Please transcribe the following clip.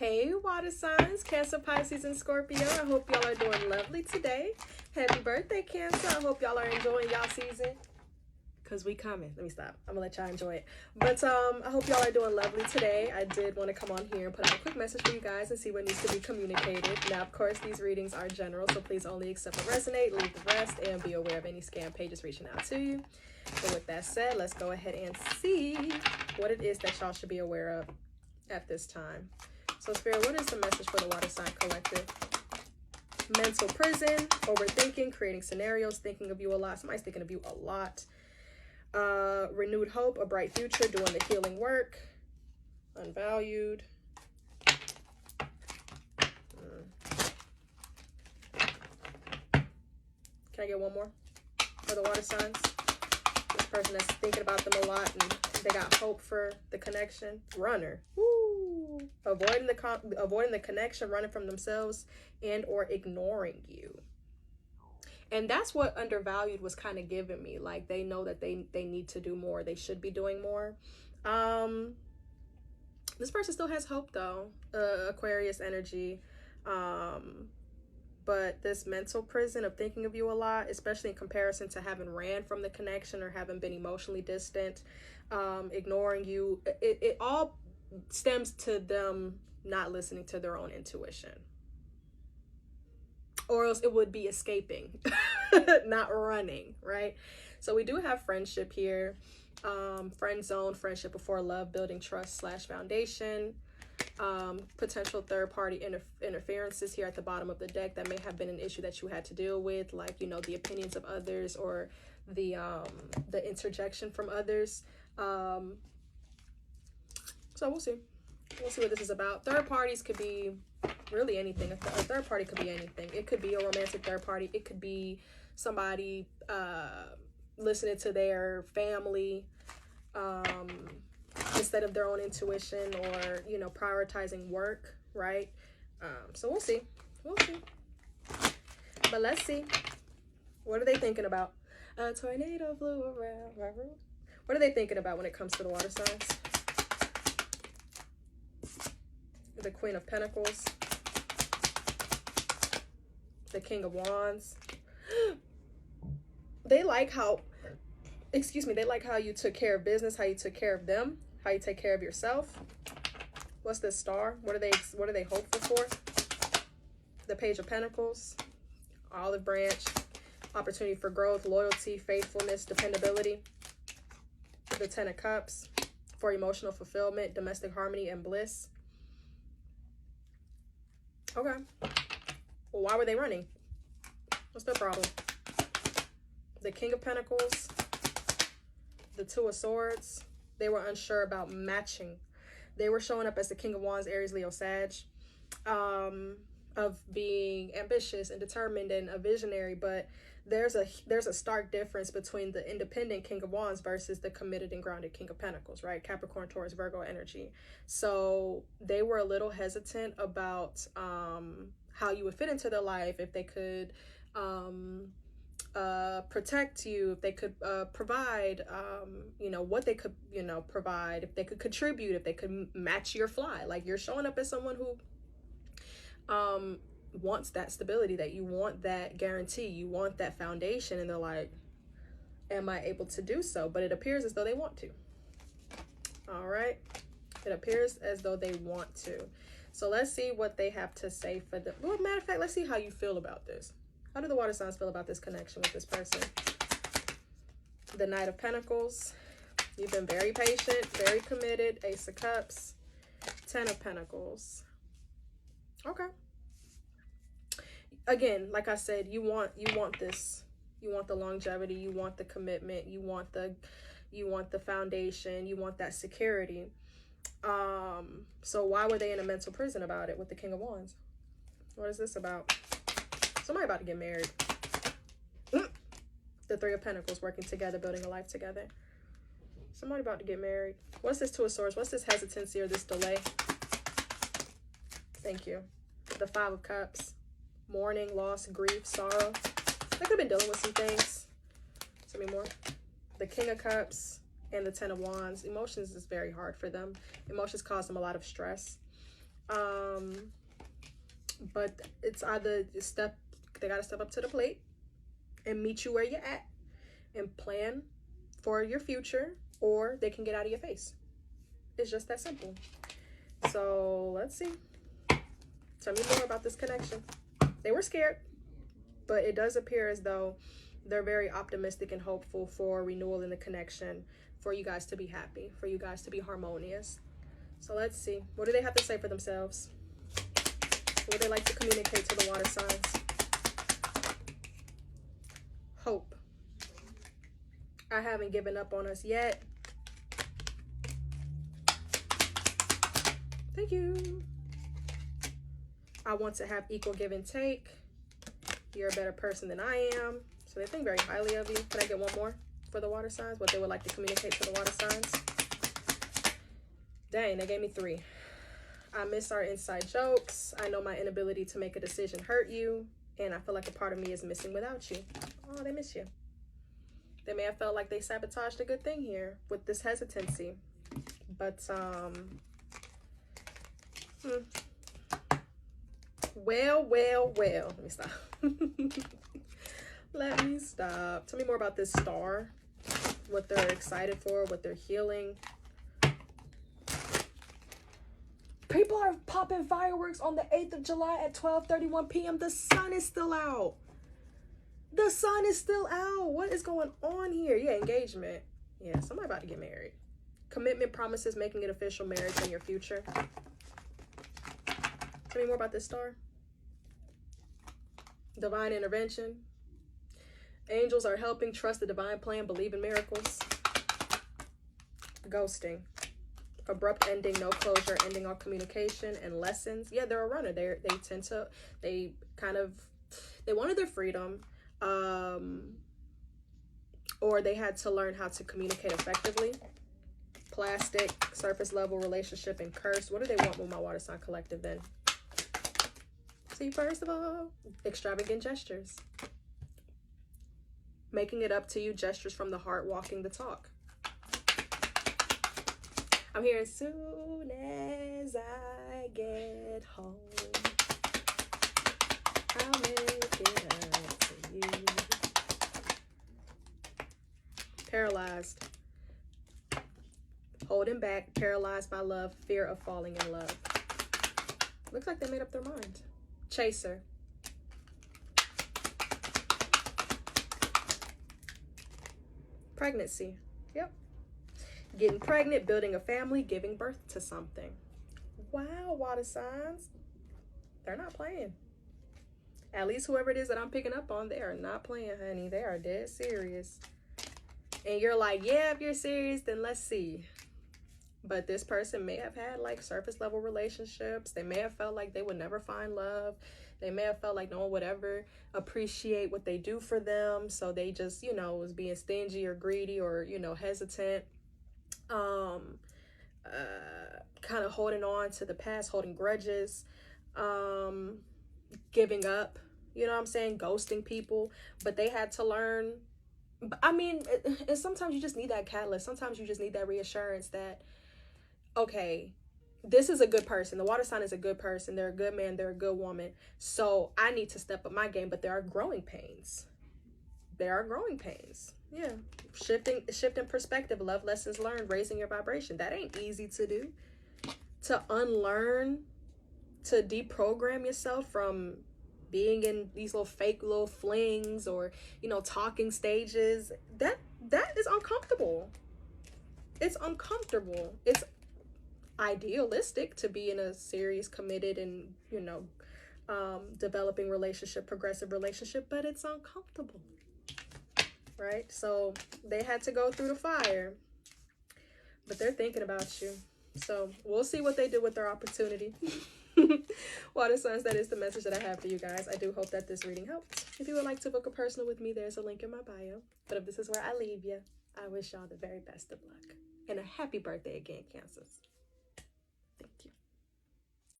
Hey, water signs, Cancer, Pisces, and Scorpio. I hope y'all are doing lovely today. Happy birthday, Cancer. I hope y'all are enjoying y'all season. Cause we coming. Let me stop. I'm gonna let y'all enjoy it. But I hope y'all are doing lovely today. I did want to come on here and put out a quick message for you guys and see what needs to be communicated. Now, of course, these readings are general, so please only accept what resonate, leave the rest, and be aware of any scam pages reaching out to you. But with that said, let's go ahead and see what it is that y'all should be aware of at this time. So, Spirit, what is the message for the water sign collective? Mental prison, overthinking, creating scenarios, thinking of you a lot. Somebody's thinking of you a lot. Renewed hope, a bright future, doing the healing work, unvalued. Can I get one more for the water signs? This person that's thinking about them a lot and they got hope for the connection. Runner. Woo. Avoiding the connection, running from themselves, and or ignoring you. And that's what undervalued was kind of giving me. Like, they know that they need to do more. They should be doing more. This person still has hope, though. Aquarius energy. But this mental prison of thinking of you a lot, especially in comparison to having ran from the connection or having been emotionally distant, ignoring you, it all stems to them not listening to their own intuition. Or else it would be escaping, not running, right? So we do have friendship here. Friend zone, friendship before love, building trust / foundation. Potential third-party interferences here at the bottom of the deck that may have been an issue that you had to deal with, like, you know, the opinions of others or the interjection from others. So we'll see. We'll see what this is about. Third parties could be really anything. A third party could be anything. It could be a romantic third party. It could be somebody listening to their family instead of their own intuition, or, you know, prioritizing work, right? So we'll see. We'll see. But let's see. What are they thinking about? A tornado flew around my room. What are they thinking about when it comes to the water signs? The Queen of Pentacles. The King of Wands. They like how, they like how you took care of business, how you took care of them, how you take care of yourself. What's this Star? What are they hopeful for? The Page of Pentacles. Olive Branch. Opportunity for growth, loyalty, faithfulness, dependability. The Ten of Cups. For emotional fulfillment, domestic harmony, and bliss. Okay. Well, why were they running? What's their problem? The King of Pentacles. The Two of Swords. They were unsure about matching. They were showing up as the King of Wands, Aries, Leo, Sag. Of being ambitious and determined and a visionary, but there's a stark difference between the independent King of Wands versus the committed and grounded King of Pentacles, right? Capricorn, Taurus, Virgo energy. So they were a little hesitant about how you would fit into their life, if they could protect you, if they could provide, you know, what they could, you know, provide, if they could contribute, if they could match your fly. Like, you're showing up as someone who wants that stability, that you want that guarantee, you want that foundation, and they're like, am I able to do so? But it appears as though they want to. All right, it appears as though they want to. So let's see what they have to say for the, well, matter of fact, let's see how you feel about this. How do the water signs feel about this connection with this person? The Knight of Pentacles. You've been very patient, very committed. Ace of Cups. Ten of Pentacles. Okay. Again, like I said, you want this. You want the longevity, you want the commitment, you want the foundation, you want that security. So why were they in a mental prison about it with the King of Wands? What is this about? Somebody about to get married. The Three of Pentacles, working together, building a life together. Somebody about to get married. What's this Two of Swords? What's this hesitancy or this delay? Thank you. The Five of Cups. Mourning, loss, grief, sorrow. They could have been dealing with some things. Tell me more. The King of Cups and the Ten of Wands. Emotions is very hard for them. Emotions cause them a lot of stress. But it's either they got to step up to the plate and meet you where you're at and plan for your future, or they can get out of your face. It's just that simple. So let's see. Tell me more about this connection. They were scared, but it does appear as though they're very optimistic and hopeful for renewal in the connection, for you guys to be happy, for you guys to be harmonious. So let's see. What do they have to say for themselves? What would they like to communicate to the water signs? Hope. I haven't given up on us yet. Thank you. I want to have equal give and take. You're a better person than I am. So they think very highly of you. Can I get one more for the water signs? What they would like to communicate to the water signs? Dang, they gave me 3. I miss our inside jokes. I know my inability to make a decision hurt you. And I feel like a part of me is missing without you. Oh, they miss you. They may have felt like they sabotaged a good thing here with this hesitancy. But, well. Let me stop. Let me stop. Tell me more about this star. What they're excited for, what they're healing. People are popping fireworks on the 8th of July at 12:31 p.m. The sun is still out. The sun is still out. What is going on here? Yeah, engagement. Yeah, somebody about to get married. Commitment, promises, making it official, marriage in your future. Tell me more about this star. Divine intervention. Angels are helping. Trust the divine plan. Believe in miracles. Ghosting. Abrupt ending, no closure, ending all communication and lessons. Yeah, they're a runner. They wanted their freedom, or they had to learn how to communicate effectively. Plastic, surface level relationship, and curse. What do they want with my water sign collective then? See, first of all, extravagant gestures. Making it up to you, gestures from the heart, walking the talk. I'm here as soon as I get home. I'll make it up to you. Paralyzed. Holding back, paralyzed by love, fear of falling in love. Looks like they made up their mind. Chaser. Pregnancy. Yep. Getting pregnant, building a family, giving birth to something. Wow, water signs. They're not playing. At least whoever it is that I'm picking up on, they are not playing, honey. They are dead serious. And you're like, yeah, if you're serious, then let's see. But this person may have had like surface level relationships. They may have felt like they would never find love. They may have felt like no one would ever appreciate what they do for them. So they just, was being stingy or greedy or, hesitant. Kind of holding on to the past, holding grudges, giving up, ghosting people. But they had to learn. I mean, sometimes you just need that catalyst. Sometimes you just need that reassurance that, okay, this is a good person. The water sign is a good person. They're a good man. They're a good woman. So I need to step up my game. But there are growing pains. Yeah. Shifting perspective, love lessons learned, raising your vibration. That ain't easy to do. To unlearn, to deprogram yourself from being in these fake little flings or, talking stages. That is uncomfortable. It's uncomfortable. It's idealistic to be in a serious, committed, and, developing relationship, progressive relationship, but it's uncomfortable. Right? So they had to go through the fire, but they're thinking about you. So we'll see what they do with their opportunity. Water signs, that is the message that I have for you guys. I do hope that this reading helped. If you would like to book a personal with me, there's a link in my bio. But if this is where I leave you, I wish y'all the very best of luck. And a happy birthday again, Cancers. Thank you.